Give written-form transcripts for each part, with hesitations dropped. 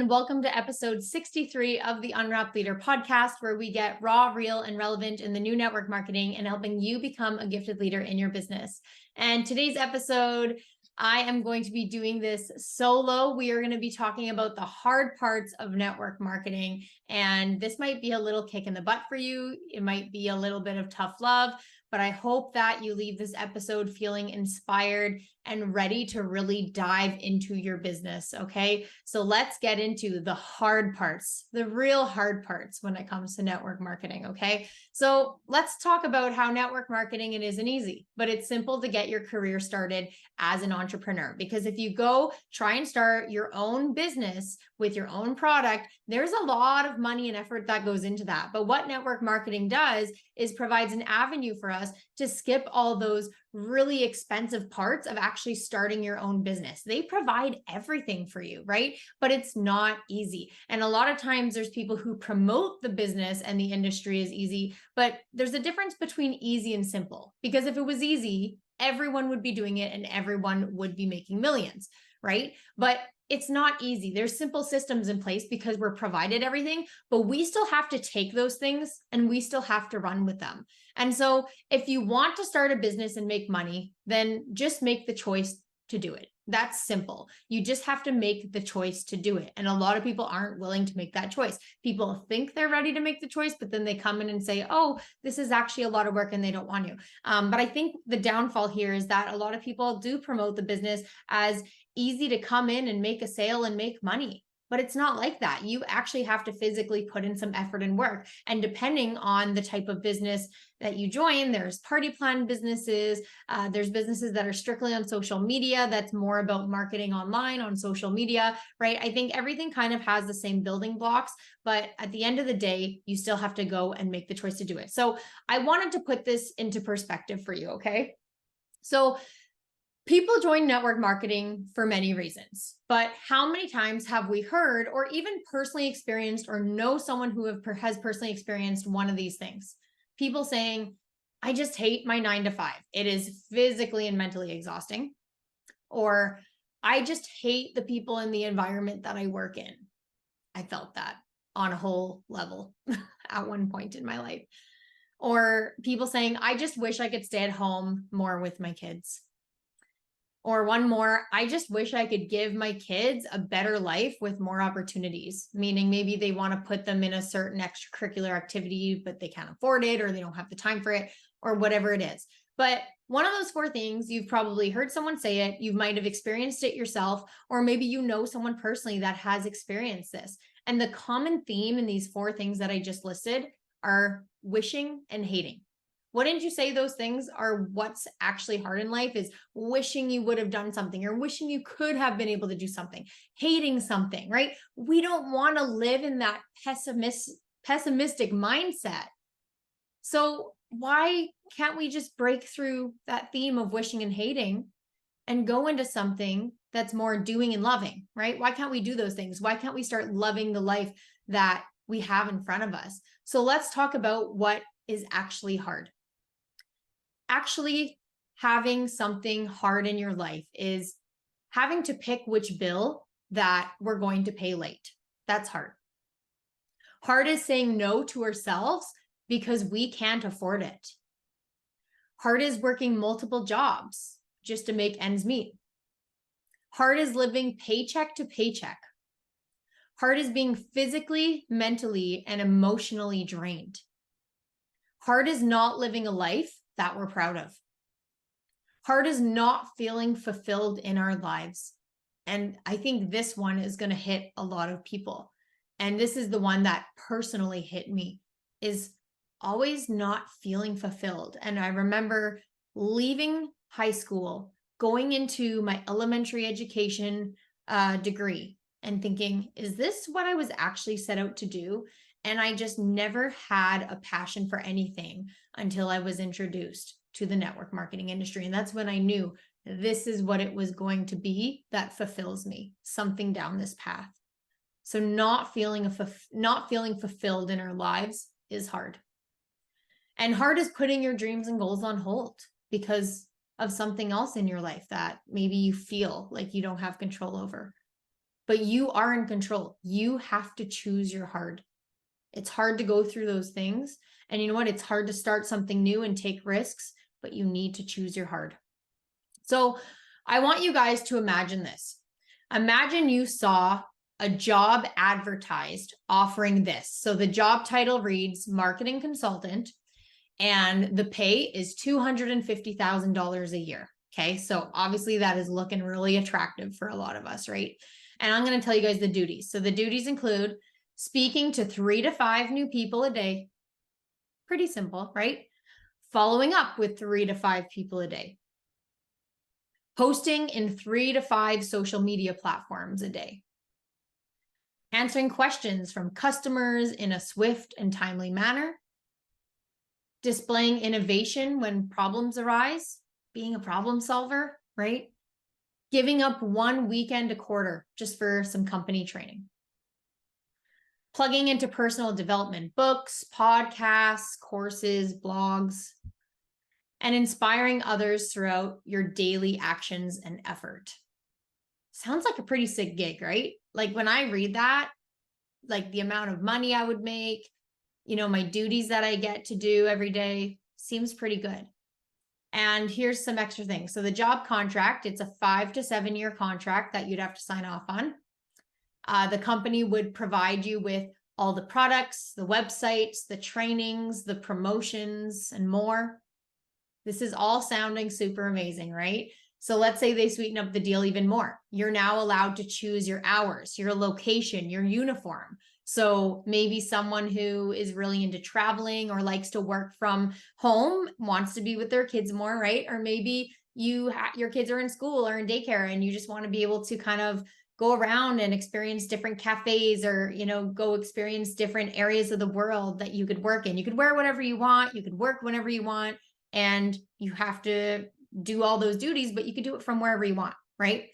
and welcome to episode 63 of the Unwrapped Leader Podcast, where we get raw, real, and relevant in the new network marketing and helping you become a gifted leader in your business. And today's episode, I am going to be doing this solo. We are going to be talking about the hard parts of network marketing. And this might be a little kick in the butt for you. It might be a little bit of tough love, but I hope that you leave this episode feeling inspired and ready to really dive into your business. Okay. So let's get into the hard parts, the real hard parts when it comes to network marketing. Okay. So let's talk about how network marketing, it isn't easy, but it's simple to get your career started as an entrepreneur. Because if you go try and start your own business with your own product, there's a lot of money and effort that goes into that. But what network marketing does is provides an avenue for us to skip all those really expensive parts of actually starting your own business. They provide everything for you, right? But it's not easy. And a lot of times there's people who promote the business and the industry as easy, but there's a difference between easy and simple. Because if it was easy, everyone would be doing it and everyone would be making millions, right? But it's not easy. There's simple systems in place because we're provided everything, but we still have to take those things and we still have to run with them. And so if you want to start a business and make money, then just make the choice to do it. That's simple. You just have to make the choice to do it. And a lot of people aren't willing to make that choice. People think they're ready to make the choice, but then they come in and say, oh, this is actually a lot of work and they don't want to. But I think the downfall here is that a lot of people do promote the business as easy to come in and make a sale and make money. But it's not like that. You actually have to physically put in some effort and work. And depending on the type of business that you join, there's party plan businesses. There's businesses that are strictly on social media. That's more about marketing online on social media, right? I think everything kind of has the same building blocks, but at the end of the day, you still have to go and make the choice to do it. So I wanted to put this into perspective for you, okay? So people join network marketing for many reasons, but how many times have we heard or even personally experienced or know someone who has personally experienced one of these things? People saying, I just hate my 9-to-5. It is physically and mentally exhausting. Or I just hate the people in the environment that I work in. I felt that on a whole level at one point in my life. Or people saying, I just wish I could stay at home more with my kids. Or one more, I just wish I could give my kids a better life with more opportunities, meaning maybe they want to put them in a certain extracurricular activity, but they can't afford it or they don't have the time for it or whatever it is. But one of those four things, you've probably heard someone say it, you might have experienced it yourself, or maybe you know someone personally that has experienced this. And the common theme in these four things that I just listed are wishing and hating. Wouldn't you say those things are what's actually hard in life, is wishing you would have done something or wishing you could have been able to do something, hating something, right? We don't want to live in that pessimistic mindset. So why can't we just break through that theme of wishing and hating and go into something that's more doing and loving, right? Why can't we do those things? Why can't we start loving the life that we have in front of us? So let's talk about what is actually hard. Actually, having something hard in your life is having to pick which bill that we're going to pay late. That's hard. Hard is saying no to ourselves because we can't afford it. Hard is working multiple jobs just to make ends meet. Hard is living paycheck to paycheck. Hard is being physically, mentally, and emotionally drained. Hard is not living a life that we're proud of. Hard is not feeling fulfilled in our lives. And I think this one is going to hit a lot of people. And this is the one that personally hit me, is always not feeling fulfilled. And I remember leaving high school, going into my elementary education degree and thinking, is this what I was actually set out to do? And I just never had a passion for anything until I was introduced to the network marketing industry. And that's when I knew this is what it was going to be that fulfills me, something down this path. So not feeling fulfilled in our lives is hard. And hard is putting your dreams and goals on hold because of something else in your life that maybe you feel like you don't have control over. but you are in control. You have to choose your hard. It's hard to go through those things. And you know what? It's hard to start something new and take risks, but you need to choose your hard. So I want you guys to imagine this. Imagine you saw a job advertised offering this. So the job title reads marketing consultant, and the pay is $250,000 a year. Okay. So obviously that is looking really attractive for a lot of us, right? And I'm going to tell you guys the duties. So the duties include speaking to 3 to 5 new people a day. Pretty simple, right? Following up with 3 to 5 people a day. Posting in 3 to 5 social media platforms a day. Answering questions from customers in a swift and timely manner. Displaying innovation when problems arise, being a problem solver, right? Giving up 1 weekend a quarter just for some company training. Plugging into personal development books, podcasts, courses, blogs, and inspiring others throughout your daily actions and effort. Sounds like a pretty sick gig, right? Like when I read that, like the amount of money I would make, my duties that I get to do every day seems pretty good. And here's some extra things. So the job contract, it's a 5 to 7 year contract that you'd have to sign off on. The company would provide you with all the products, the websites, the trainings, the promotions, and more. This is all sounding super amazing, right? So let's say they sweeten up the deal even more. You're now allowed to choose your hours, your location, your uniform. So maybe someone who is really into traveling or likes to work from home wants to be with their kids more, right? Or maybe your kids are in school or in daycare and you just want to be able to kind of go around and experience different cafes or, go experience different areas of the world that you could work in. You could wear whatever you want. You could work whenever you want. And you have to do all those duties, but you can do it from wherever you want, right?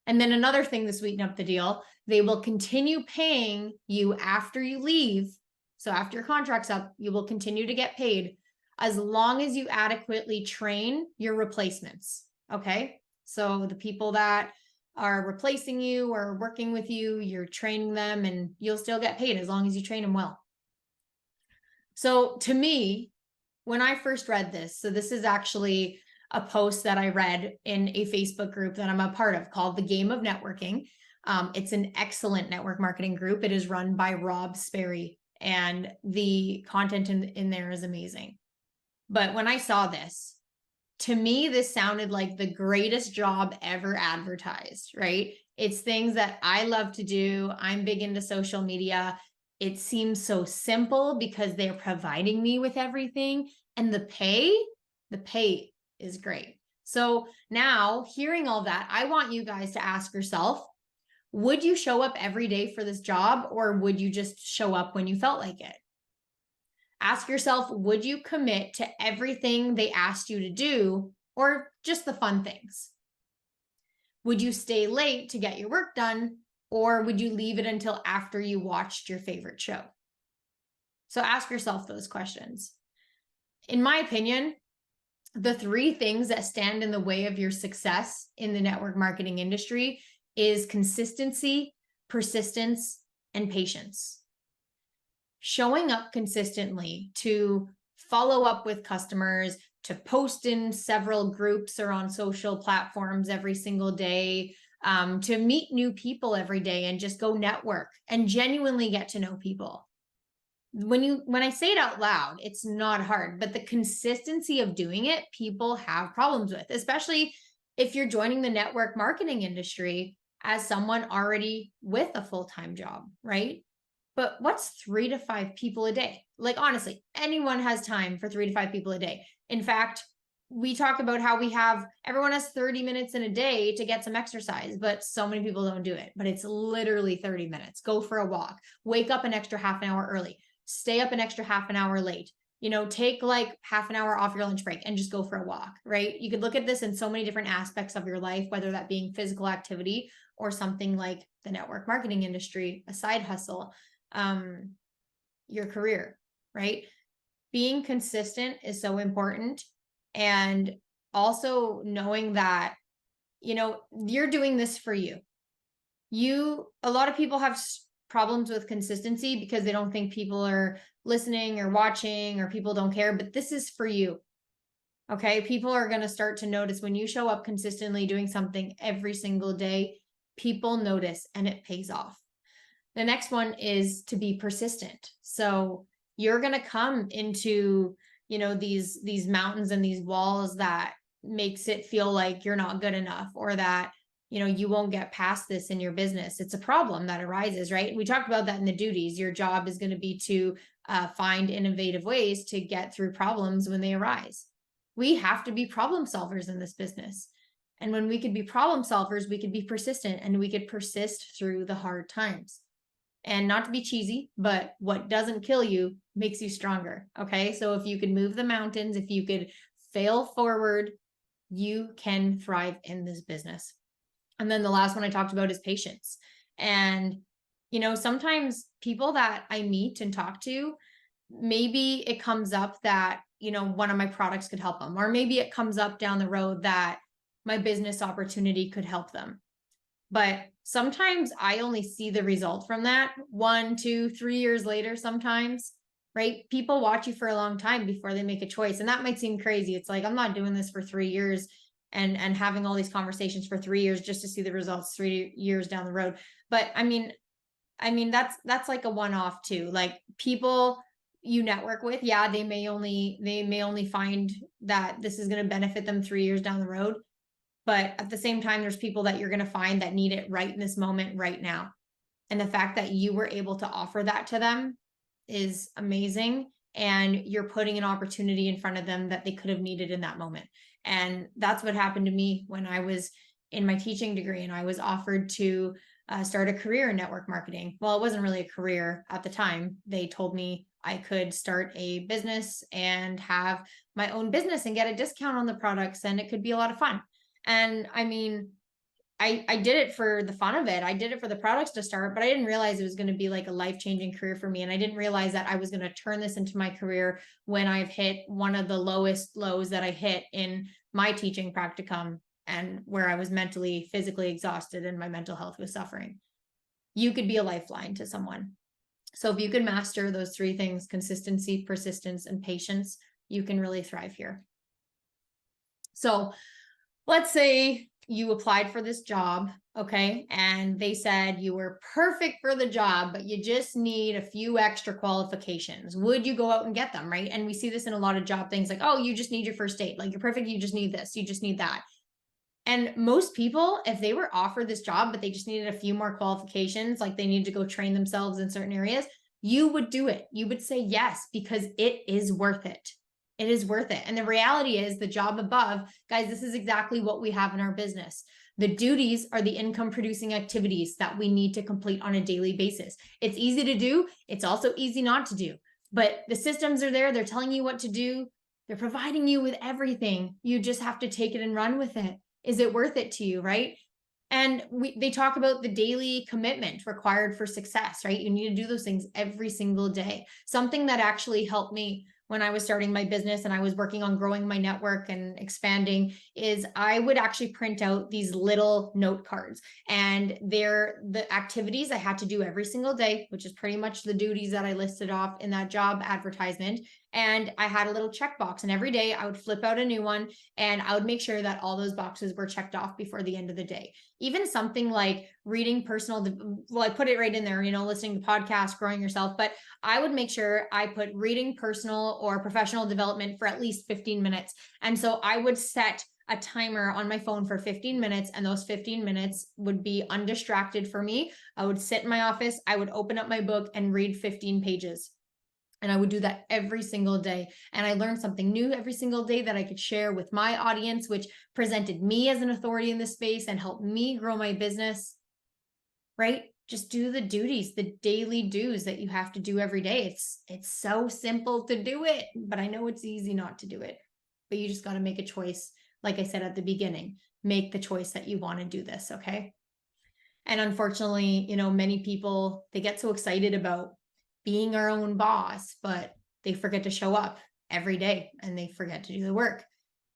And then another thing to sweeten up the deal, they will continue paying you after you leave. So after your contract's up, you will continue to get paid as long as you adequately train your replacements, okay? So the people that are replacing you or working with you, you're training them and you'll still get paid as long as you train them well. So to me, when I first read this, so this is actually a post that I read in a Facebook group that I'm a part of called The Game of Networking. It's an excellent network marketing group. It is run by Rob Sperry, and the content in there is amazing. But when I saw this, to me, this sounded like the greatest job ever advertised, right? It's things that I love to do. I'm big into social media. It seems so simple because they're providing me with everything, and the pay is great. So now, hearing all that, I want you guys to ask yourself, would you show up every day for this job, or would you just show up when you felt like it? Ask yourself, would you commit to everything they asked you to do, or just the fun things? Would you stay late to get your work done, or would you leave it until after you watched your favorite show? So ask yourself those questions. In my opinion, the 3 things that stand in the way of your success in the network marketing industry is consistency, persistence, and patience. Showing up consistently to follow up with customers, to post in several groups or on social platforms every single day, to meet new people every day and just go network and genuinely get to know people. When I say it out loud, it's not hard, but the consistency of doing it, people have problems with, especially if you're joining the network marketing industry as someone already with a full-time job, right? But what's 3 to 5 people a day? Like, honestly, anyone has time for 3 to 5 people a day. In fact, we talk about how everyone has 30 minutes in a day to get some exercise, but so many people don't do it. But it's literally 30 minutes. Go for a walk, wake up an extra half an hour early, stay up an extra half an hour late, take like half an hour off your lunch break and just go for a walk, right? You could look at this in so many different aspects of your life, whether that being physical activity or something like the network marketing industry, a side hustle, your career, right? Being consistent is so important. And also knowing that, you're doing this for you. A lot of people have problems with consistency because they don't think people are listening or watching, or people don't care, but this is for you. Okay. People are going to start to notice when you show up consistently doing something every single day, people notice and it pays off. The next one is to be persistent. So you're going to come into, these mountains and these walls that makes it feel like you're not good enough, or that, you won't get past this in your business. It's a problem that arises, right? We talked about that in the duties. Your job is going to be to find innovative ways to get through problems when they arise. We have to be problem solvers in this business. And when we could be problem solvers, we could be persistent, and we could persist through the hard times. And not to be cheesy, but what doesn't kill you makes you stronger. Okay. So if you could move the mountains, if you could fail forward, you can thrive in this business. And then the last one I talked about is patience. And, sometimes people that I meet and talk to, maybe it comes up that, one of my products could help them, or maybe it comes up down the road that my business opportunity could help them. But sometimes I only see the result from that 1, 2, 3 years later sometimes, right? People watch you for a long time before they make a choice. And that might seem crazy. It's like, I'm not doing this for 3 years and having all these conversations for 3 years just to see the results 3 years down the road. But I mean, that's like a one-off too. Like, people you network with, yeah, they may only find that this is going to benefit them 3 years down the road. But at the same time, there's people that you're going to find that need it right in this moment, right now. And the fact that you were able to offer that to them is amazing. And you're putting an opportunity in front of them that they could have needed in that moment. And that's what happened to me when I was in my teaching degree and I was offered to start a career in network marketing. Well, it wasn't really a career at the time. They told me I could start a business and have my own business and get a discount on the products, and it could be a lot of fun. And I mean, I did it for the fun of it. I did it for the products to start, but I didn't realize it was going to be like a life-changing career for me. And I didn't realize that I was going to turn this into my career when I've hit one of the lowest lows that I hit in my teaching practicum, and where I was mentally, physically exhausted and my mental health was suffering. You could be a lifeline to someone. So if you can master those 3 things, consistency, persistence, and patience, you can really thrive here. So let's say you applied for this job, okay, and they said you were perfect for the job, but you just need a few extra qualifications. Would you go out and get them, right? And we see this in a lot of job things, like, oh, you just need your first aid. Like, you're perfect, you just need this, you just need that. And most people, if they were offered this job, but they just needed a few more qualifications, like they needed to go train themselves in certain areas, you would do it. You would say yes, because it is worth it. It is worth it. And the reality is, the job above, guys, this is exactly what we have in our business. The duties are the income producing activities that we need to complete on a daily basis. It's easy to do. It's also easy not to do. But the systems are there. They're telling you what to do. They're providing you with everything. You just have to take it and run with it. Is it worth it to you, right? And they talk about the daily commitment required for success, right? You need to do those things every single day. Something that actually helped me when I was starting my business and I was working on growing my network and expanding is I would actually print out these little note cards, and they're the activities I had to do every single day, which is pretty much the duties that I listed off in that job advertisement. And I had a little checkbox, and every day I would flip out a new one, and I would make sure that all those boxes were checked off before the end of the day. Even something like reading well, I put it right in there, listening to podcasts, growing yourself, but I would make sure I put reading personal or professional development for at least 15 minutes. And so I would set a timer on my phone for 15 minutes, and those 15 minutes would be undistracted for me. I would sit in my office, I would open up my book and read 15 pages. And I would do that every single day. And I learned something new every single day that I could share with my audience, which presented me as an authority in this space and helped me grow my business, right? Just do the duties, the daily dues that you have to do every day. It's so simple to do it, but I know it's easy not to do it. But you just got to make a choice. Like I said at the beginning, make the choice that you want to do this, okay? And unfortunately, many people, they get so excited about being our own boss, but they forget to show up every day and they forget to do the work.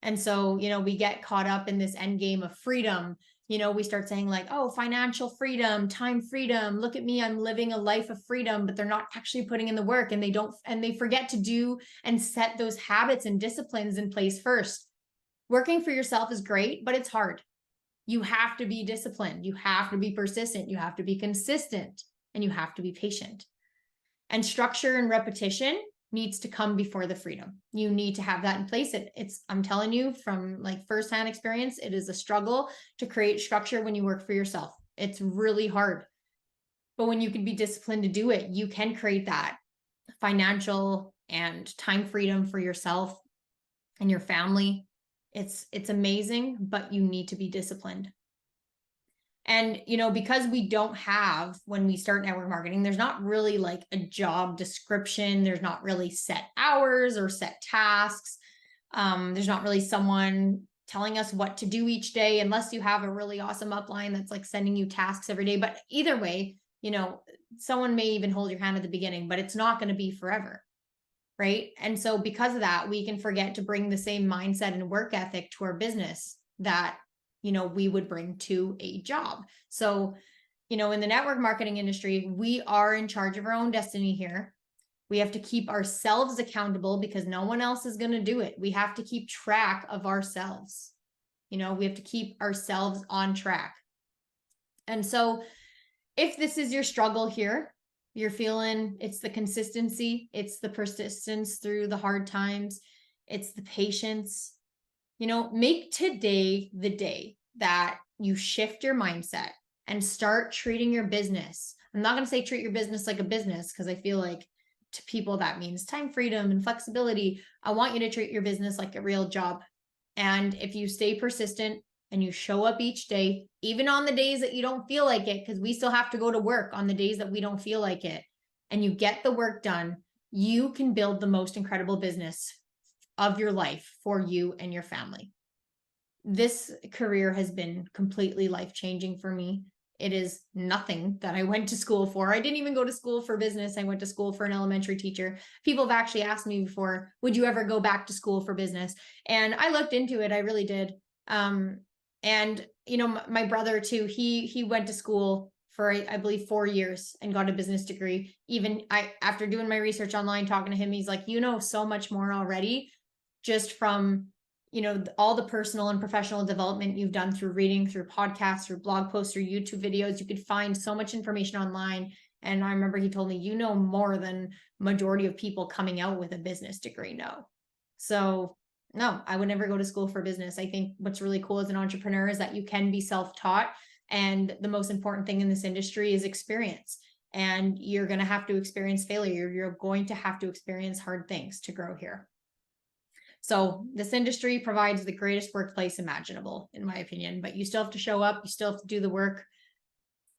And so, we get caught up in this end game of freedom, we start saying like, oh, financial freedom, time freedom, look at me, I'm living a life of freedom, but they're not actually putting in the work, and they forget to do and set those habits and disciplines in place first. Working for yourself is great, but it's hard. You have to be disciplined. You have to be persistent. You have to be consistent, and you have to be patient. And structure and repetition needs to come before the freedom. You need to have that in place. I'm telling you from like firsthand experience, it is a struggle to create structure when you work for yourself. It's really hard. But when you can be disciplined to do it, you can create that financial and time freedom for yourself and your family. It's amazing, but you need to be disciplined. And, because we don't have, when we start network marketing, there's not really like a job description. There's not really set hours or set tasks. There's not really someone telling us what to do each day, unless you have a really awesome upline that's like sending you tasks every day. But either way, someone may even hold your hand at the beginning, but it's not going to be forever. Right. And so because of that, we can forget to bring the same mindset and work ethic to our business that we would bring to a job. So, in the network marketing industry, we are in charge of our own destiny here. We have to keep ourselves accountable because no one else is going to do it. We have to keep track of ourselves. We have to keep ourselves on track. And so if this is your struggle here, you're feeling it's the consistency, it's the persistence through the hard times, it's the patience. Make today the day that you shift your mindset and start treating your business. I'm not going to say treat your business like a business, because I feel like to people that means time freedom and flexibility. I want you to treat your business like a real job. And if you stay persistent and you show up each day, even on the days that you don't feel like it, because we still have to go to work on the days that we don't feel like it, and you get the work done, you can build the most incredible business of your life for you and your family. This career has been completely life-changing for me. It is nothing that I went to school for. I didn't even go to school for business. I went to school for an elementary teacher. People have actually asked me before, would you ever go back to school for business? And I looked into it. I really did. And my brother too, he went to school for, I believe, 4 years and got a business degree. Even after doing my research online, talking to him, he's like, so much more already, just from, all the personal and professional development you've done through reading, through podcasts, through blog posts, or YouTube videos. You could find so much information online. And I remember he told me, more than majority of people coming out with a business degree know. So no, I would never go to school for business. I think what's really cool as an entrepreneur is that you can be self-taught. And the most important thing in this industry is experience. And you're going to have to experience failure. You're going to have to experience hard things to grow here. So this industry provides the greatest workplace imaginable, in my opinion, but you still have to show up. You still have to do the work.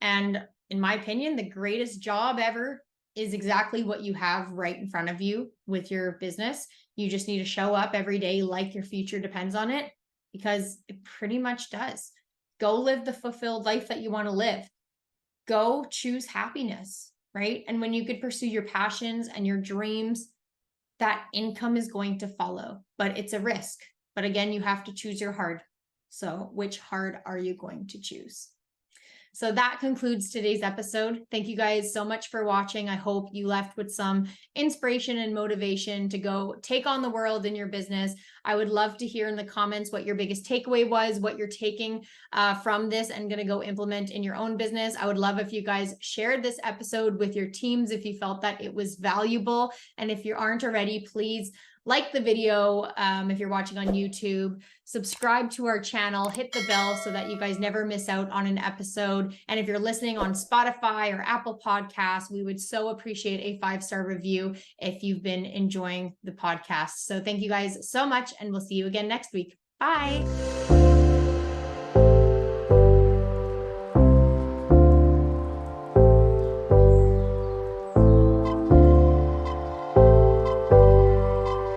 And in my opinion, the greatest job ever is exactly what you have right in front of you with your business. You just need to show up every day like your future depends on it, because it pretty much does. Go live the fulfilled life that you want to live. Go choose happiness, right? And when you could pursue your passions and your dreams, that income is going to follow, but it's a risk. But again, you have to choose your hard. So which hard are you going to choose? So that concludes today's episode. Thank you guys so much for watching. I hope you left with some inspiration and motivation to go take on the world in your business. I would love to hear in the comments what your biggest takeaway was, what you're taking from this and going to go implement in your own business. I would love if you guys shared this episode with your teams if you felt that it was valuable. And if you aren't already, please like the video. If you're watching on YouTube, subscribe to our channel, hit the bell so that you guys never miss out on an episode. And if you're listening on Spotify or Apple Podcasts, we would so appreciate a 5-star review if you've been enjoying the podcast. So thank you guys so much, and we'll see you again next week. Bye.